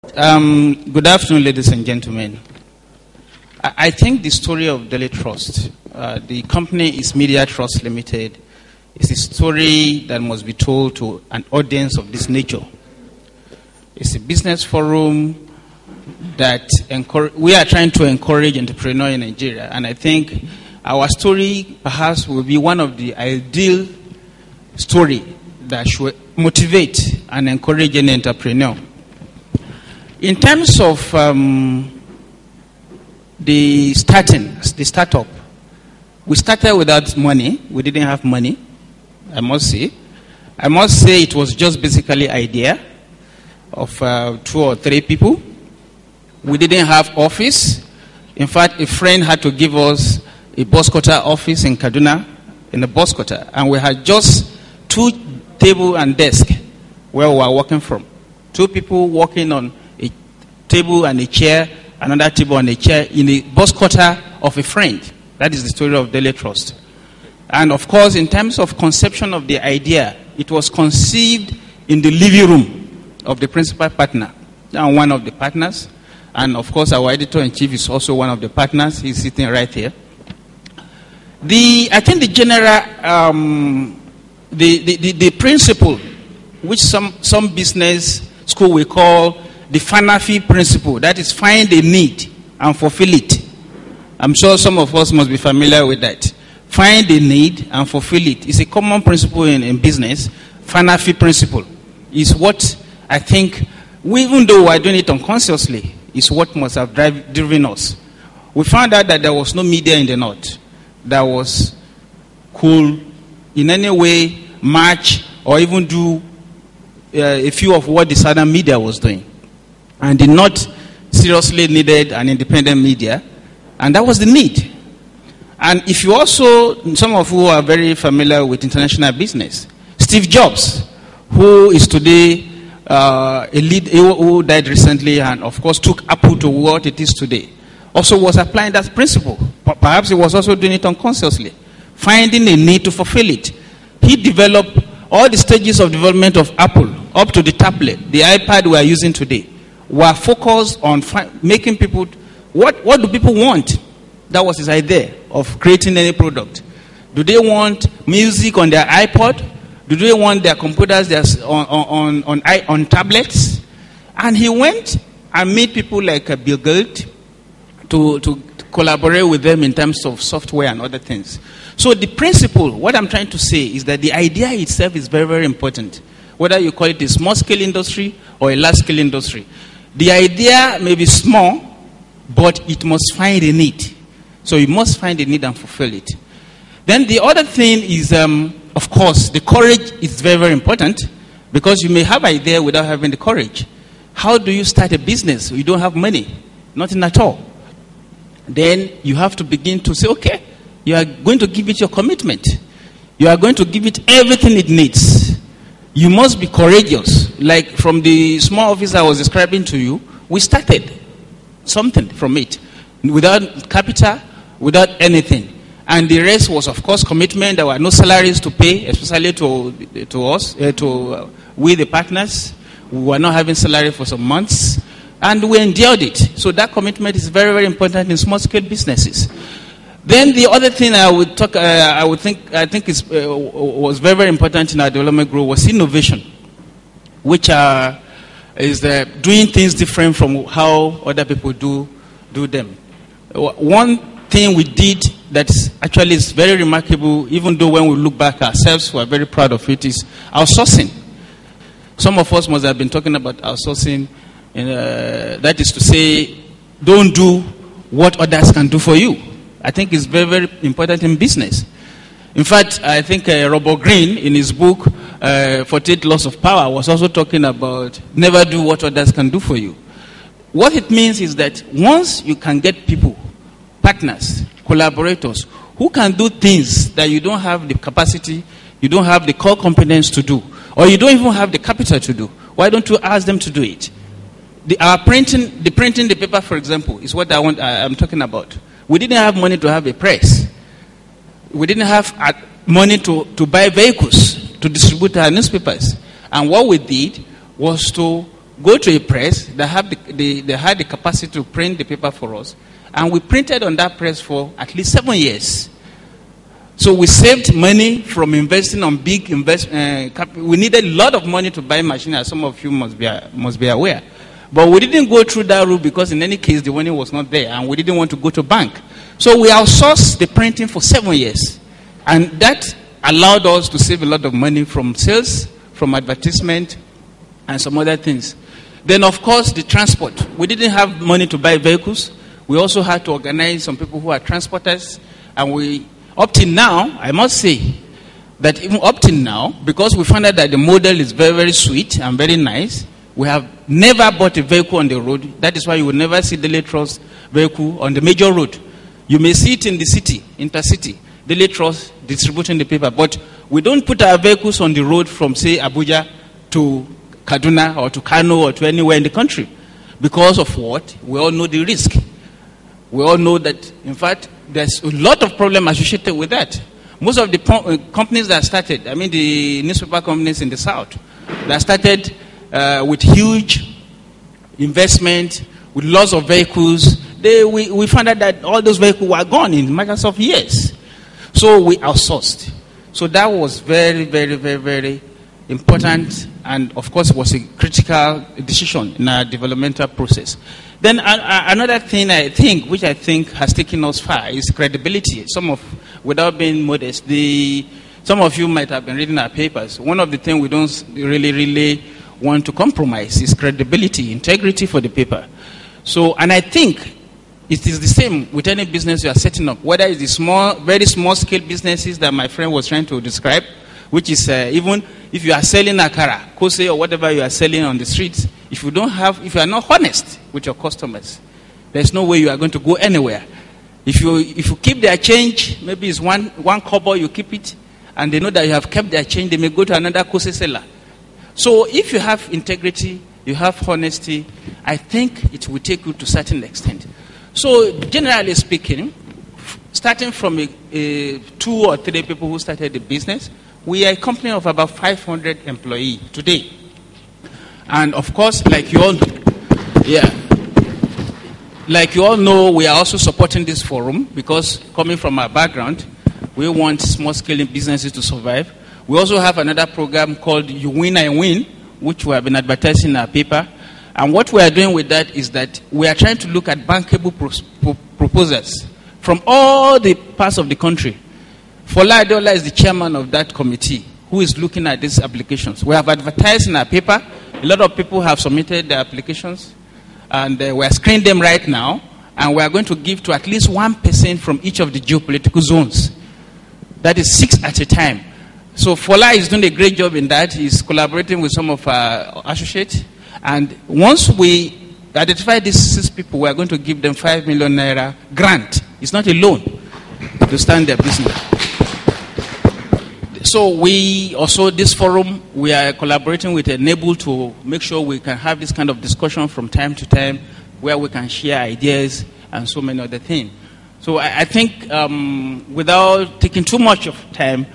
Good afternoon, ladies and gentlemen. I think the story of Daily Trust, the company is Media Trust Limited, is a story that must be told to an audience of this nature. It's a business forum that we are trying to encourage entrepreneurs in Nigeria, and I think our story perhaps will be one of the ideal story that should motivate and encourage an entrepreneur. In terms of the startup, we started without money. We didn't have money, I must say. I must say it was just basically idea of 2 or 3 people. We didn't have office. In fact, a friend had to give us a bus cutter office in Kaduna, in the bus cutter, and we had just 2 table and desk where we were working from. 2 people working on a table and a chair, another table and a chair in a bus cutter of a friend. That is the story of Daily Trust. And of course, in terms of conception of the idea, it was conceived in the living room of the principal partner and one of the partners. And of course, our editor-in-chief is also one of the partners. He's sitting right here. I think the general, the principle, which some business school will call the Fanafi principle, that is, find a need and fulfill it. I'm sure some of us must be familiar with that. Find a need and fulfill it. It's a common principle in business. Fanafi principle is what I think, even though we're doing it unconsciously, is what must have driven us. We found out that there was no media in the North that was cool in any way match or even do a few of what the Southern media was doing. And did not seriously needed an independent media, and that was the need. And if you also, some of you are very familiar with international business, Steve Jobs, who is today a lead, who died recently and of course took Apple to what it is today, also was applying that principle. Perhaps he was also doing it unconsciously, finding a need to fulfill it. He developed all the stages of development of Apple up to the tablet, the iPad we are using today, were focused on making people, what do people want? That was his idea of creating any product. Do they want music on their iPod? Do they want their computers on tablets? And he went and made people like Bill Gates to collaborate with them in terms of software and other things. So the principle, what I'm trying to say is that the idea itself is very, very important. Whether you call it a small-scale industry or a large-scale industry. The idea may be small, but it must find a need. So you must find a need and fulfill it. Then the other thing is, of course, the courage is very, very important, because you may have an idea without having the courage. How do you start a business? You don't have money, nothing at all. Then you have to begin to say, okay, you are going to give it your commitment. You are going to give it everything it needs. You must be courageous. Like from the small office I was describing to you, we started something from it without capital, without anything. And the rest was, of course, commitment. There were no salaries to pay, especially to us, we the partners. We were not having salary for some months, and we endured it. So that commitment is very, very important in small-scale businesses. Then the other thing I think was very, very important in our development group was innovation, which is doing things different from how other people do them. One thing we did that actually is very remarkable, even though when we look back ourselves, we are very proud of it, is outsourcing. Some of us must have been talking about outsourcing, that is to say, don't do what others can do for you. I think it's very, very important in business. In fact, I think Robert Greene, in his book, 48 Laws of Power, was also talking about never do what others can do for you. What it means is that once you can get people, partners, collaborators, who can do things that you don't have the capacity, you don't have the core competence to do, or you don't even have the capital to do, why don't you ask them to do it? The printing the paper, for example, is what I'm talking about. We didn't have money to have a press. We didn't have money to buy vehicles to distribute our newspapers. And what we did was to go to a press that have they had the capacity to print the paper for us, and we printed on that press for at least 7 years. So we saved money from investing on big we needed a lot of money to buy machines, as some of you must be aware. But we didn't go through that route because in any case the money was not there, and we didn't want to go to bank. So we outsourced the printing for 7 years, and that allowed us to save a lot of money from sales, from advertisement, and some other things. Then, of course, the transport. We didn't have money to buy vehicles. We also had to organize some people who are transporters. And up till now, I must say that even up till now, because we found out that the model is very, very sweet and very nice, we have never bought a vehicle on the road. That is why you will never see Daily Trust vehicle on the major road. You may see it in the city, intercity, Daily Trust distributing the paper. But we don't put our vehicles on the road from, say, Abuja to Kaduna or to Kano or to anywhere in the country. Because of what? We all know the risk. We all know that, in fact, there's a lot of problem associated with that. Most of the companies that started, I mean the newspaper companies in the south, that started with huge investment, with lots of vehicles, we found out that all those vehicles were gone in matters of years. So we outsourced. So that was very, very, very, very important, and of course it was a critical decision in our developmental process. Then another thing I think, which I think has taken us far, is credibility. Without being modest, some of you might have been reading our papers. One of the things we don't really want to compromise is credibility, integrity for the paper. So, and I think it is the same with any business you are setting up, whether it's the very small scale businesses that my friend was trying to describe, which is even if you are selling akara, kose, or whatever you are selling on the streets, if you are not honest with your customers, there's no way you are going to go anywhere. If you keep their change, maybe it's one kobo, you keep it, and they know that you have kept their change, they may go to another kose seller. So if you have integrity, you have honesty, I think it will take you to a certain extent. So generally speaking, starting from 2 or 3 people who started the business, we are a company of about 500 employees today. And of course, like you all know, we are also supporting this forum because coming from our background, we want small-scale businesses to survive. We also have another program called You Win, I Win, which we have been advertising in our paper. And what we are doing with that is that we are trying to look at bankable proposals from all the parts of the country. Fola Adeola is the chairman of that committee who is looking at these applications. We have advertised in our paper. A lot of people have submitted their applications, and we are screening them right now, and we are going to give to at least 1% from each of the geopolitical zones. That is 6 at a time. So Fola is doing a great job in that. He's collaborating with some of our associates, and once we identify these 6 people, we are going to give them 5 million naira grant. It's not a loan to start their business. So this forum, we are collaborating with Enable to make sure we can have this kind of discussion from time to time where we can share ideas and so many other things. So I think without taking too much of time,